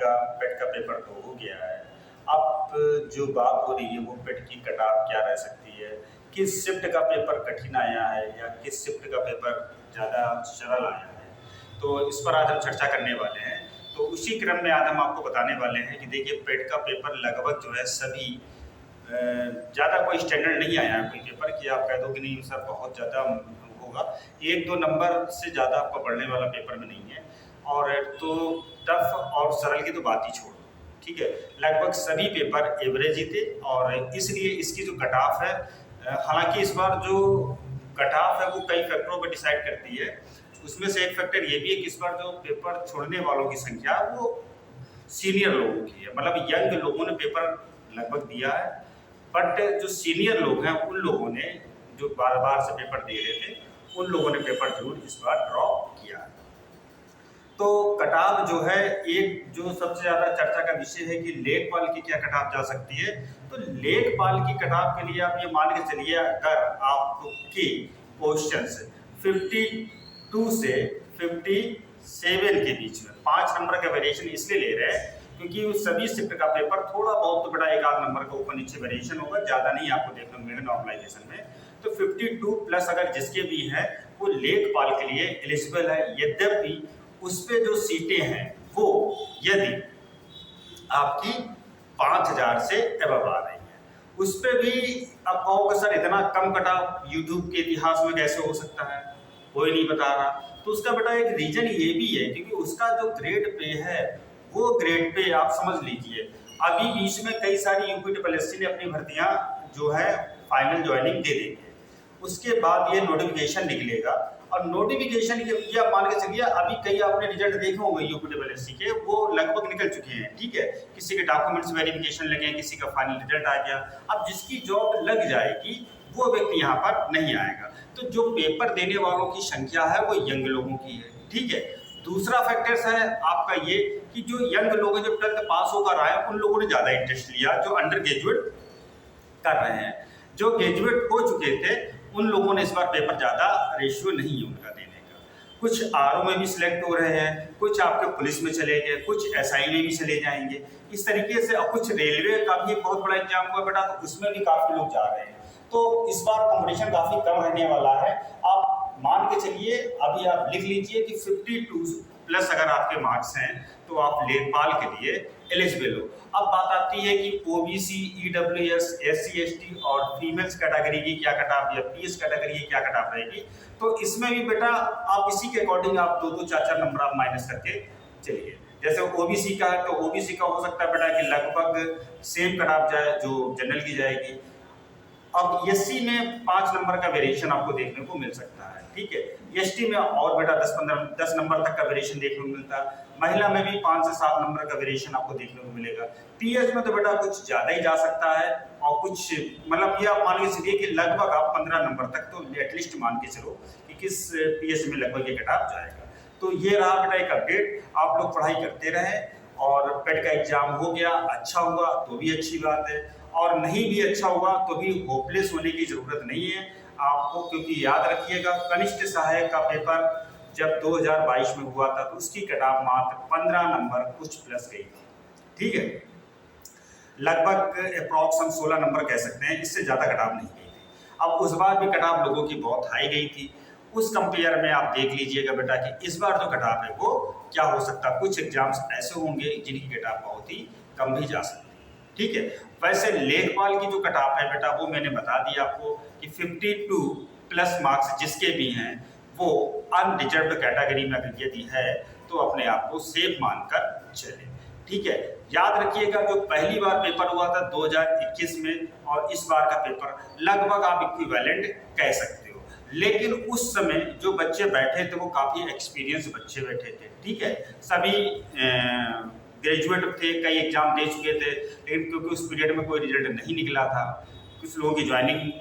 का पेट का पेपर तो हो गया है। अब जो बात हो रही है वो पेट की कट ऑफ क्या रह सकती है, किस शिफ्ट का पेपर कठिन आया है या किस शिफ्ट का पेपर ज़्यादा सरल आया है, तो इस पर आज हम चर्चा करने वाले हैं। तो उसी क्रम में आज हम आपको बताने वाले हैं कि देखिए पेट का पेपर लगभग जो है सभी ज़्यादा कोई स्टैंडर्ड नहीं आया है कोई पेपर कि आप कह दो कि नहीं सर बहुत ज़्यादा होगा, 1-2 नंबर से ज़्यादा आपका बढ़ने वाला पेपर में नहीं है। और तो टफ और सरल की तो बात ही छोड़ दो, ठीक है, लगभग सभी पेपर एवरेज ही थे और इसलिए इसकी जो कट ऑफ है, हालांकि इस बार जो कट ऑफ है वो कई फैक्टरों पर डिसाइड करती है। उसमें से एक फैक्टर ये भी है कि इस बार जो पेपर छोड़ने वालों की संख्या वो सीनियर लोगों की है, मतलब यंग लोगों ने पेपर लगभग दिया है, बट जो सीनियर लोग हैं उन लोगों ने जो बार बार से पेपर दे रहे थे उन लोगों ने पेपर जरूर इस बार ड्रॉप किया है। तो कटाव जो है, एक जो सबसे ज़्यादा चर्चा का विषय है कि लेखपाल की क्या कटाव जा सकती है। तो लेखपाल की कटाव के लिए आप ये मान के चलिए अगर आपकी क्वेश्चंस 52 से 57 के बीच में 5 नंबर का वेरिएशन इसलिए ले रहे हैं क्योंकि उस सभी शिफ्ट का पेपर थोड़ा बहुत तो बड़ा एक आध नंबर का ऊपर नीचे वेरिएशन होगा, ज़्यादा नहीं आपको देखने को मिलेगा नॉर्मलाइजेशन में। तो 52 प्लस अगर जिसके भी हैं वो लेखपाल के लिए एलिजिबल है, यद्यपि उस पे जो सीटें हैं वो यदि आपकी 5000 से एबव आ रही है उस पे भी आप कहोगे सर इतना कम कटाव यूट्यूब के इतिहास में कैसे हो सकता है, कोई नहीं बता रहा। तो उसका बेटा एक रीजन ये भी है क्योंकि उसका जो ग्रेड पे है वो ग्रेड पे आप समझ लीजिए अभी बीच में कई सारी यूपी ट्रिपल एस सी ने अपनी भर्तियां जो है फाइनल ज्वाइनिंग दे देंगे, उसके बाद ये नोटिफिकेशन निकलेगा और नोटिफिकेशन के ये आप मान के चलिए अभी कई आपने रिजल्ट देखे होंगे यूपी ट्रिपल एस सी के, वो लगभग निकल चुके हैं, ठीक है, किसी के डॉक्यूमेंट्स वेरिफिकेशन लगे, किसी का फाइनल रिजल्ट आ गया। अब जिसकी जॉब लग जाएगी वो व्यक्ति यहाँ पर नहीं आएगा। तो जो पेपर देने वालों की संख्या है वो यंग लोगों की है, ठीक है। दूसरा फैक्टर्स है आपका ये कि जो यंग लोग हैं जो 12th पास होकर आए उन लोगों ने ज़्यादा इंटरेस्ट लिया, जो अंडर ग्रेजुएट कर रहे हैं, जो ग्रेजुएट हो चुके थे उन लोगों ने इस बार पेपर ज़्यादा रेशियो नहीं है उनका देने का। कुछ आरओ में भी सिलेक्ट हो रहे हैं, कुछ आपके पुलिस में चले गए, कुछ एसआई में भी चले जाएंगे, इस तरीके से। और कुछ रेलवे का भी बहुत बड़ा एग्जाम हुआ बेटा, तो उसमें भी काफ़ी लोग जा रहे हैं। तो इस बार कंपटीशन काफ़ी कम रहने वाला है। आप मान के चलिए अभी आप लिख लीजिए कि 52 प्लस अगर आपके मार्क्स हैं तो आप लेखपाल के लिए एलिजिबल हो। अब बात आती है कि ओबीसी, ईडब्ल्यूएस, एससी, एसटी और फीमेल्स कैटेगरी की क्या कटाव या पीएस कैटेगरी की क्या कटाव रहेगी। तो इसमें भी बेटा आप इसी के अकॉर्डिंग आप 2-2, 4-4 नंबर आप माइनस करके चलिए। जैसे ओबीसी का है तो ओबीसी का हो सकता है बेटा कि लगभग सेम कटाव जाए जो जनरल की जाएगी। अब एससी में 5 नंबर का वेरिएशन आपको देखने को मिल सकता है, ठीक है। एसटी में और बेटा 10 नंबर तक का वेरिएशन देखने को मिलता है। महिला में भी 5 से 7 नंबर का वेरिएशन आपको देखने को मिलेगा। पीएच में तो बेटा कुछ ज़्यादा ही जा सकता है और कुछ मतलब ये आप मान के चलिए कि लगभग आप 15 नंबर तक तो एटलीस्ट मान के चलो कि किस पीएच में लगभग ये कटाव जाएगा। तो ये रहा बेटा एक अपडेट। आप लोग पढ़ाई करते रहें और पेट का एग्जाम हो गया, अच्छा हुआ तो भी अच्छी बात है और नहीं भी अच्छा हुआ तो भी होपलेस होने की ज़रूरत नहीं है आपको, क्योंकि याद रखिएगा कनिष्ठ सहायक का पेपर जब 2022 में हुआ था तो उसकी कटाव मात्र 15 नंबर कुछ प्लस गई थी, ठीक है। लगभग अप्रॉक्स हम 16 नंबर कह सकते हैं, इससे ज़्यादा कटाव नहीं गई थी। अब उस बार भी कटाव लोगों की बहुत हाई गई थी, उस कंपेयर में आप देख लीजिएगा बेटा कि इस बार जो कटाव है वो क्या हो सकता है। कुछ एग्जाम्स ऐसे होंगे जिनकी कटाव बहुत ही कम भी जा सकती है, ठीक है। वैसे लेखपाल की जो कटाव है बेटा वो मैंने बता दिया आपको कि 52 प्लस मार्क्स जिसके भी हैं वो अनरिजर्व्ड कैटेगरी में अगर यदि है तो अपने आप को सेफ मानकर चले, ठीक है। याद रखिएगा जो पहली बार पेपर हुआ था 2021 में और इस बार का पेपर लगभग आप इक्विवेलेंट कह सकते हो, लेकिन उस समय जो बच्चे बैठे थे वो काफ़ी एक्सपीरियंस बच्चे बैठे थे, ठीक है। सभी ग्रेजुएट थे, कई एग्जाम दे चुके थे, लेकिन क्योंकि उस पीरियड में कोई रिजल्ट नहीं निकला था, कुछ लोगों की ज्वाइनिंग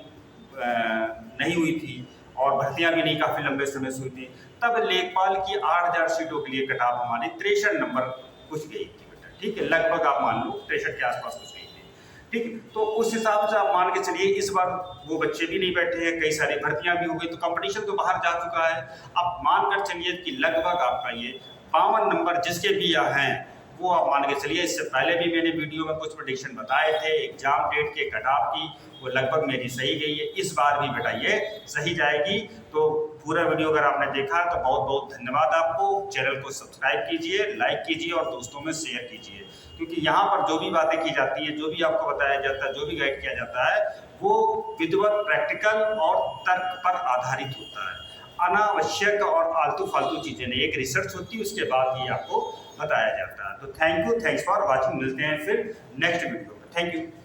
नहीं हुई थी और भर्तियां भी नहीं काफ़ी लंबे समय से हुई थी, तब लेखपाल की 8000 सीटों के लिए कटाव हमारी 63 नंबर कुछ गई थी बेटा, ठीक है। लगभग आप मान लो 63 के आसपास कुछ गई थी, ठीक है। तो उस हिसाब से आप मान के चलिए इस बार वो बच्चे भी नहीं बैठे हैं, कई सारी भर्तियां भी हो गई, तो कंपटीशन तो बाहर जा चुका है। अब मान कर चलिए कि लगभग आपका ये 52 नंबर जिसके भी हैं वो आप मान के चलिए। इससे पहले भी मैंने वीडियो में कुछ प्रेडिक्शन बताए थे एग्जाम डेट के कट ऑफ की, वो लगभग मेरी सही गई है। इस बार भी बेटा ये सही जाएगी। तो पूरा वीडियो अगर आपने देखा तो बहुत बहुत धन्यवाद आपको। चैनल को सब्सक्राइब कीजिए, लाइक कीजिए और दोस्तों में शेयर कीजिए, क्योंकि यहाँ पर जो भी बातें की जाती है, जो भी आपको बताया जाता है, जो भी गाइड किया जाता है, वो विधिवत, प्रैक्टिकल और तर्क पर आधारित होता है। अनावश्यक और आलतू फालतू चीज़ें नहीं, एक रिसर्च होती है, उसके बाद ही आपको बताया जाता है। तो thank you, thanks for watching. मिलते हैं फिर नेक्स्ट वीडियो में। Thank you.